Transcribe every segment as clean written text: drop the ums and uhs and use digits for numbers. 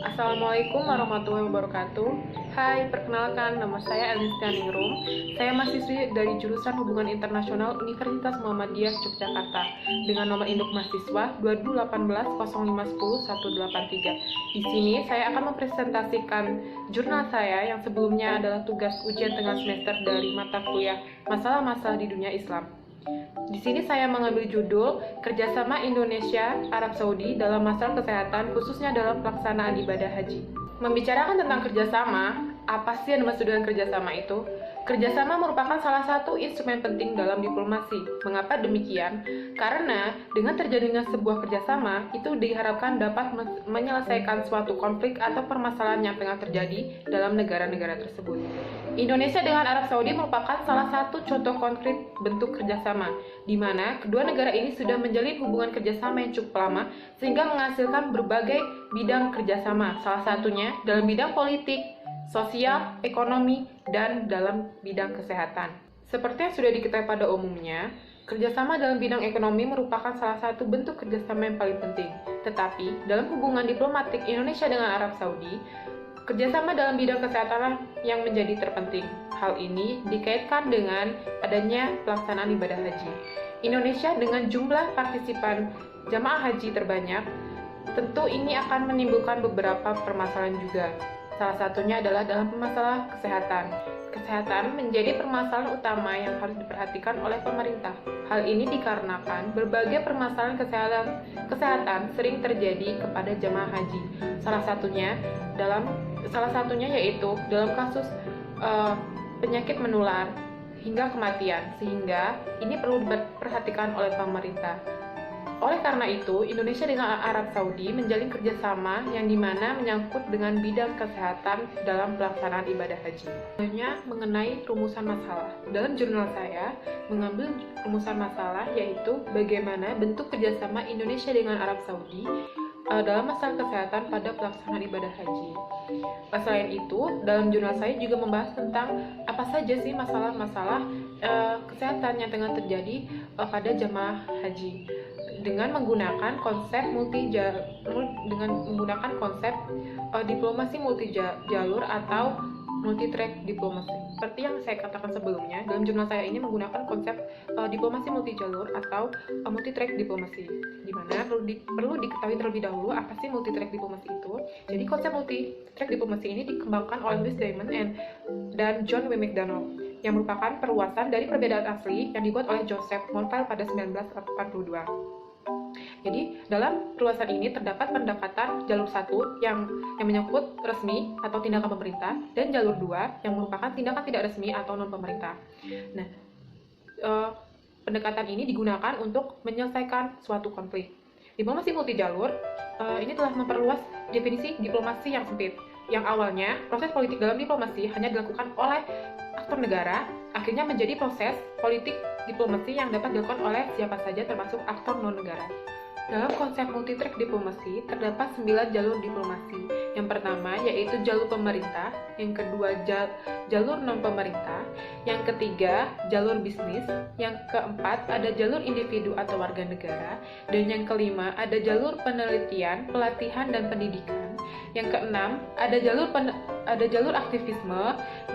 Assalamualaikum warahmatullahi wabarakatuh. Hai, perkenalkan nama saya Eliska Ningrum. Saya mahasiswi dari jurusan Hubungan Internasional Universitas Muhammadiyah Yogyakarta dengan nomor induk mahasiswa 2018 0510 183. Di sini saya akan mempresentasikan jurnal saya yang sebelumnya adalah tugas ujian tengah semester dari mata kuliah Masalah-masalah di Dunia Islam. Di sini saya mengambil judul Kerjasama Indonesia Arab Saudi dalam masalah kesehatan, khususnya dalam pelaksanaan ibadah haji. Membicarakan tentang kerjasama, apa sih yang dimaksud dengan kerjasama itu? Kerjasama merupakan salah satu instrumen penting dalam diplomasi. Mengapa demikian? Karena dengan terjadinya sebuah kerjasama, itu diharapkan dapat menyelesaikan suatu konflik atau permasalahan yang tengah terjadi dalam negara-negara tersebut. Indonesia dengan Arab Saudi merupakan salah satu contoh konkret bentuk kerjasama, di mana kedua negara ini sudah menjalin hubungan kerjasama yang cukup lama, sehingga menghasilkan berbagai bidang kerjasama, salah satunya dalam bidang politik, sosial, ekonomi, dan dalam bidang kesehatan. Seperti yang sudah diketahui pada umumnya, kerjasama dalam bidang ekonomi merupakan salah satu bentuk kerjasama yang paling penting. Tetapi, dalam hubungan diplomatik Indonesia dengan Arab Saudi, kerjasama dalam bidang kesehatan yang menjadi terpenting. Hal ini dikaitkan dengan adanya pelaksanaan ibadah haji. Indonesia dengan jumlah partisipan jamaah haji terbanyak, tentu ini akan menimbulkan beberapa permasalahan juga. Salah satunya adalah dalam masalah kesehatan. Kesehatan menjadi permasalahan utama yang harus diperhatikan oleh pemerintah. Hal ini dikarenakan berbagai permasalahan kesehatan sering terjadi kepada jamaah haji. Salah satunya yaitu dalam kasus penyakit menular hingga kematian, sehingga ini perlu diperhatikan oleh pemerintah. Oleh karena itu, Indonesia dengan Arab Saudi menjalin kerjasama yang dimana menyangkut dengan bidang kesehatan dalam pelaksanaan ibadah haji. Contohnya mengenai rumusan masalah. Dalam jurnal saya mengambil rumusan masalah yaitu bagaimana bentuk kerjasama Indonesia dengan Arab Saudi dalam masalah kesehatan pada pelaksanaan ibadah haji. Selain itu, dalam jurnal saya juga membahas tentang apa saja sih masalah-masalah kesehatan yang tengah terjadi pada jamaah haji dengan menggunakan konsep diplomasi multi jalur atau multi track diplomasi. Seperti yang saya katakan sebelumnya, dalam jurnal saya ini menggunakan konsep diplomasi multi jalur atau multi track diplomasi, di mana perlu diketahui terlebih dahulu apa sih multi track diplomasi itu. Jadi konsep multi track diplomasi ini dikembangkan oleh Louis Diamond dan John W. McDonnell, yang merupakan perluasan dari perbedaan asli yang dibuat oleh Joseph Monfils pada 1942. Jadi, dalam perluasan ini terdapat pendekatan jalur 1 yang menyangkut resmi atau tindakan pemerintah, dan jalur 2 yang merupakan tindakan tidak resmi atau non-pemerintah. Nah, pendekatan ini digunakan untuk menyelesaikan suatu konflik. Diplomasi multi jalur ini telah memperluas definisi diplomasi yang sempit, yang awalnya proses politik dalam diplomasi hanya dilakukan oleh aktor negara, akhirnya menjadi proses politik diplomasi yang dapat dilakukan oleh siapa saja termasuk aktor non-negara. Dalam konsep multi-track diplomasi, terdapat 9 jalur diplomasi. Yang pertama yaitu jalur pemerintah, yang kedua jalur non-pemerintah, yang ketiga jalur bisnis, yang keempat ada jalur individu atau warga negara, dan yang kelima ada jalur penelitian, pelatihan, dan pendidikan. Yang keenam ada jalur aktivisme,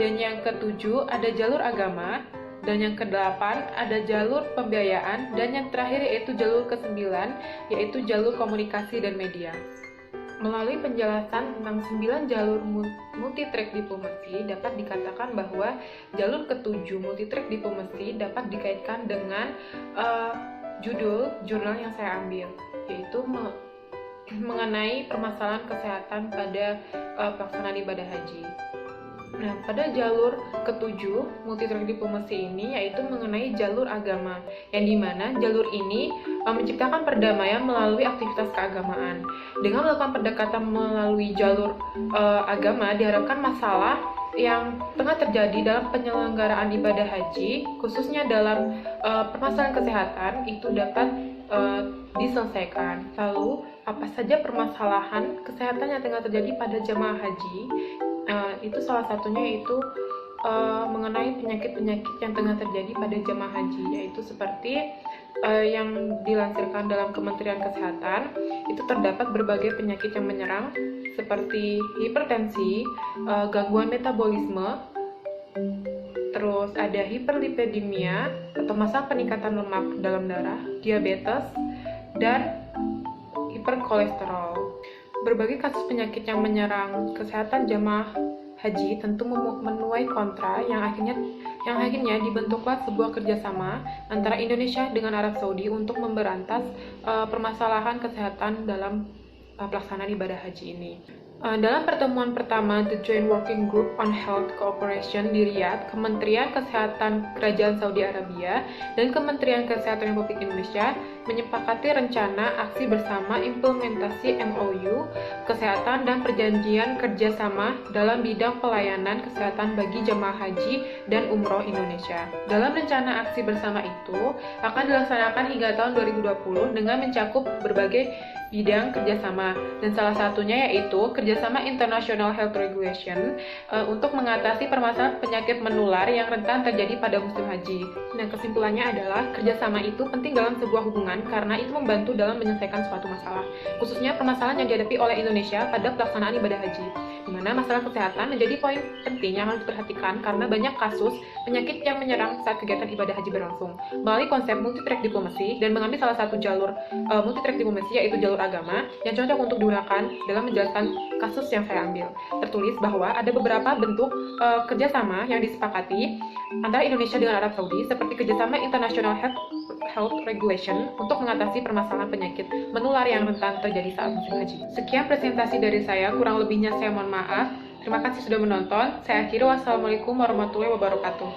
dan yang ketujuh ada jalur agama, dan yang kedelapan ada jalur pembiayaan, dan yang terakhir yaitu jalur kesembilan, yaitu jalur komunikasi dan media. Melalui penjelasan tentang 9 jalur multi-track diplomasi, dapat dikatakan bahwa jalur ketujuh multi-track diplomasi dapat dikaitkan dengan judul jurnal yang saya ambil, yaitu mengenai permasalahan kesehatan pada pelaksanaan ibadah haji. Nah, pada jalur ketujuh multi-track diplomasi ini yaitu mengenai jalur agama, yang dimana jalur ini menciptakan perdamaian melalui aktivitas keagamaan. Dengan melakukan pendekatan melalui jalur agama, diharapkan masalah yang tengah terjadi dalam penyelenggaraan ibadah haji, khususnya dalam permasalahan kesehatan, itu dapat diselesaikan. Lalu, apa saja permasalahan kesehatan yang tengah terjadi pada jamaah haji? Itu salah satunya yaitu mengenai penyakit-penyakit yang tengah terjadi pada jamaah haji, yaitu seperti yang dilansirkan dalam Kementerian Kesehatan, itu terdapat berbagai penyakit yang menyerang seperti hipertensi, gangguan metabolisme, terus ada hiperlipidemia atau masalah peningkatan lemak dalam darah, diabetes, dan hiperkolesterol. Berbagai kasus penyakit yang menyerang kesehatan jamaah haji tentu menuai kontra yang akhirnya dibentuklah sebuah kerjasama antara Indonesia dengan Arab Saudi untuk memberantas permasalahan kesehatan dalam pelaksanaan ibadah haji ini. Dalam pertemuan pertama The Joint Working Group on Health Cooperation di Riyadh, Kementerian Kesehatan Kerajaan Saudi Arabia dan Kementerian Kesehatan Republik Indonesia menyepakati rencana aksi bersama implementasi MOU kesehatan dan perjanjian kerjasama dalam bidang pelayanan kesehatan bagi jamaah haji dan umroh Indonesia. Dalam rencana aksi bersama itu akan dilaksanakan hingga tahun 2020 dengan mencakup berbagai bidang kerjasama, dan salah satunya yaitu kerjasama International Health Regulation untuk mengatasi permasalahan penyakit menular yang rentan terjadi pada musim haji. Nah, kesimpulannya adalah kerjasama itu penting dalam sebuah hubungan karena itu membantu dalam menyelesaikan suatu masalah, khususnya permasalahan yang dihadapi oleh Indonesia pada pelaksanaan ibadah haji, di mana masalah kesehatan menjadi poin penting yang harus diperhatikan karena banyak kasus penyakit yang menyerang saat kegiatan ibadah haji berlangsung. Melalui konsep multi-track diplomasi dan mengambil salah satu jalur multi-track diplomasi yaitu jalur agama yang cocok untuk digunakan dalam menjelaskan kasus yang saya ambil. Tertulis bahwa ada beberapa bentuk kerjasama yang disepakati antara Indonesia dengan Arab Saudi seperti kerjasama International Health Regulation untuk mengatasi permasalahan penyakit menular yang rentan terjadi saat musim haji. Sekian presentasi dari saya, kurang lebihnya saya mohon maaf. Terima kasih sudah menonton. Saya akhiri, wassalamualaikum warahmatullahi wabarakatuh.